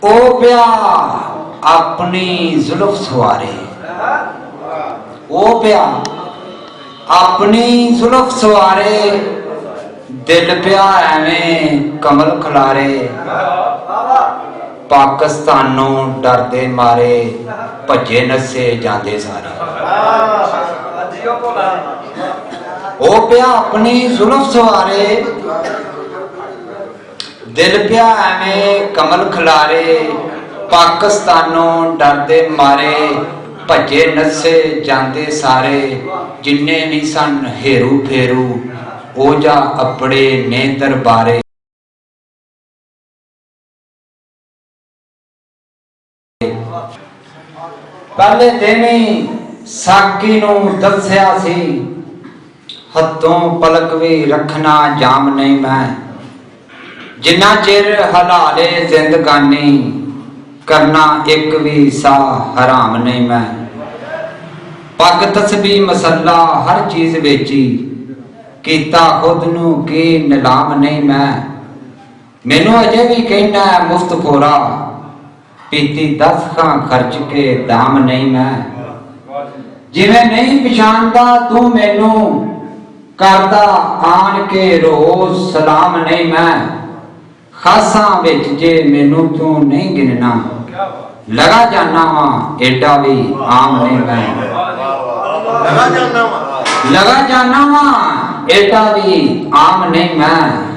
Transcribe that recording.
ओ प्या अपनी जुल्फ सवारे, ओ प्या अपनी जुल्फ सवारे, दिल प्या एवें कमल खलारे। पाकिस्तानों डरदे मारे भजे नसे जाते सारे। ओ प्या अपनी जुल्फ सवारे, दिल प्या एवें कमल खलारे। पाकिस्तानों डरदे मारे भजे नसे जाते सारे। जिन्ने भी सन हेरू फेरू ओ जा अपड़े ने दरबारे। पहले दिन ही साकी नूं दस्या सी, हथों पलक भी रखना जाम नहीं मैं। जिन्ना चिर हलाले जिंदगानी, करना एक भी सा हराम नहीं मैं। पग तस्बी मसला हर चीज बेची, कीता खुद नूं की नीलाम नहीं मैं। मैनू अजे भी कहना है मुफ्त खोरा, पीती 10 खां खर्च के दाम नहीं मैं। जिवें नहीं पछाणदा तू मैनू, करदा आन के रोज सलाम नहीं मैं। खासा विच जे मैनू तू नहीं गिनना, लगा जाना वा एडा भी आम नहीं मैं। लगा जाना वा एडा भी आम नहीं मैं।